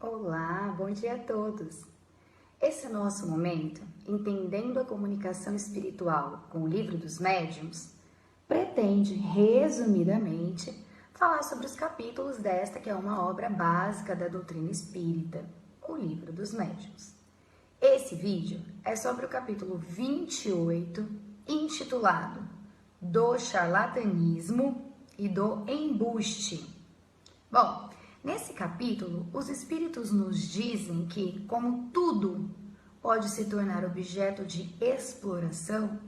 Olá, bom dia a todos! Esse nosso momento, Entendendo a Comunicação Espiritual com o Livro dos Médiuns, pretende, resumidamente, falar sobre os capítulos desta que é uma obra básica da doutrina espírita, o Livro dos Médiuns. Esse vídeo é sobre o capítulo 28, intitulado Do Charlatanismo e do Embuste. Bom, nesse capítulo, os espíritos nos dizem que, como tudo pode se tornar objeto de exploração,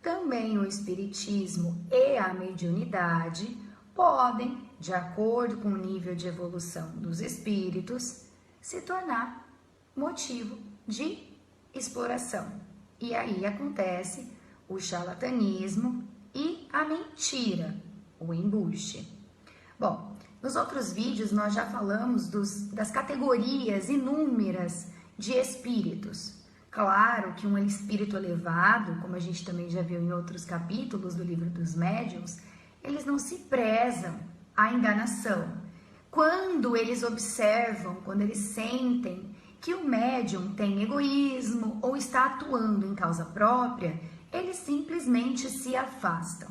também o espiritismo e a mediunidade podem, de acordo com o nível de evolução dos espíritos, se tornar motivo de exploração. E aí acontece o charlatanismo e a mentira, o embuste. Bom, nos outros vídeos nós já falamos das categorias inúmeras de espíritos. Claro que um espírito elevado, como a gente também já viu em outros capítulos do Livro dos Médiuns, eles não se prezam à enganação. Quando eles observam, quando eles sentem que o médium tem egoísmo ou está atuando em causa própria, eles simplesmente se afastam.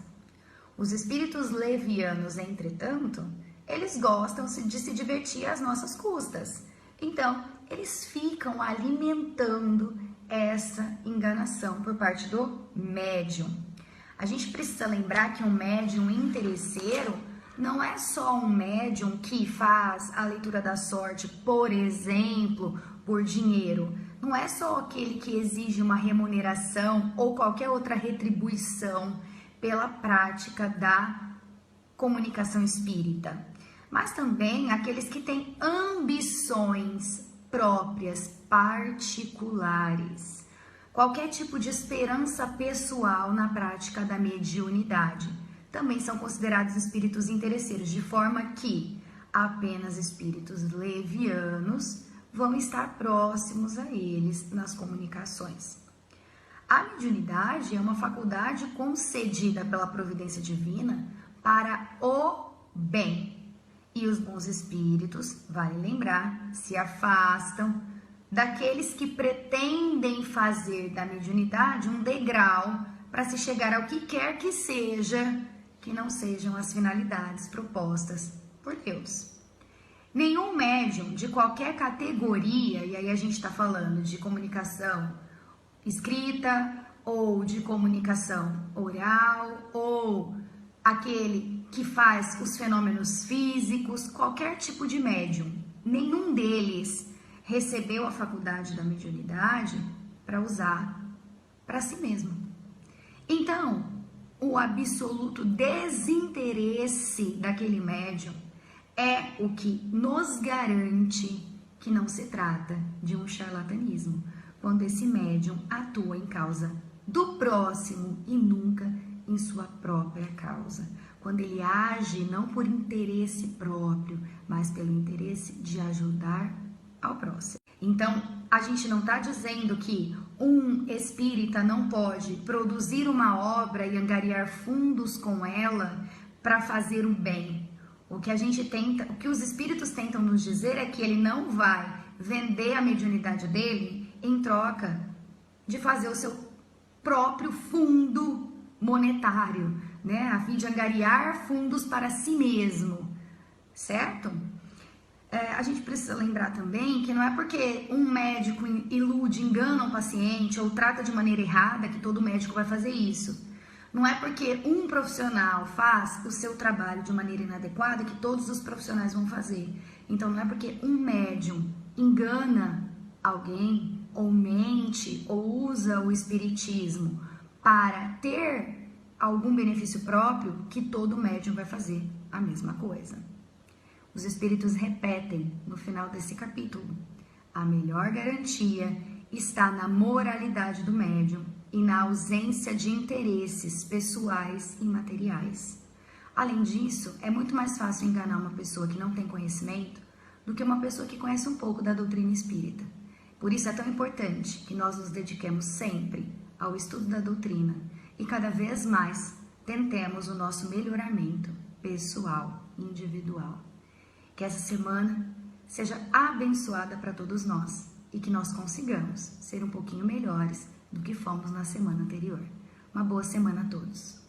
Os espíritos levianos, entretanto, eles gostam de se divertir às nossas custas. Então, eles ficam alimentando essa enganação por parte do médium. A gente precisa lembrar que um médium interesseiro não é só um médium que faz a leitura da sorte, por exemplo, por dinheiro. Não é só aquele que exige uma remuneração ou qualquer outra retribuição pela prática da comunicação espírita, mas também aqueles que têm ambições próprias, particulares, qualquer tipo de esperança pessoal na prática da mediunidade, também são considerados espíritos interesseiros, de forma que apenas espíritos levianos vão estar próximos a eles nas comunicações. A mediunidade é uma faculdade concedida pela providência divina para o bem. E os bons espíritos, vale lembrar, se afastam daqueles que pretendem fazer da mediunidade um degrau para se chegar ao que quer que seja, que não sejam as finalidades propostas por Deus. Nenhum médium de qualquer categoria, e aí a gente está falando de comunicação escrita ou de comunicação oral ou aquele que faz os fenômenos físicos, qualquer tipo de médium, nenhum deles recebeu a faculdade da mediunidade para usar para si mesmo. Então, o absoluto desinteresse daquele médium é o que nos garante que não se trata de um charlatanismo, quando esse médium atua em causa do próximo e nunca em sua própria causa. Quando ele age não por interesse próprio, mas pelo interesse de ajudar ao próximo. Então, a gente não está dizendo que um espírita não pode produzir uma obra e angariar fundos com ela para fazer o bem. O que os espíritos tentam nos dizer é que ele não vai vender a mediunidade dele em troca de fazer o seu próprio fundo monetário, né? A fim de angariar fundos para si mesmo, certo? A gente precisa lembrar também que não é porque um médico ilude, engana um paciente ou trata de maneira errada que todo médico vai fazer isso. Não é porque um profissional faz o seu trabalho de maneira inadequada que todos os profissionais vão fazer. Então, não é porque um médium engana alguém, ou mente, ou usa o espiritismo para ter algum benefício próprio, que todo médium vai fazer a mesma coisa. Os espíritos repetem no final desse capítulo: a melhor garantia está na moralidade do médium e na ausência de interesses pessoais e materiais. Além disso, é muito mais fácil enganar uma pessoa que não tem conhecimento do que uma pessoa que conhece um pouco da doutrina espírita. Por isso é tão importante que nós nos dediquemos sempre ao estudo da doutrina e cada vez mais tentemos o nosso melhoramento pessoal e individual. Que essa semana seja abençoada para todos nós e que nós consigamos ser um pouquinho melhores do que fomos na semana anterior. Uma boa semana a todos.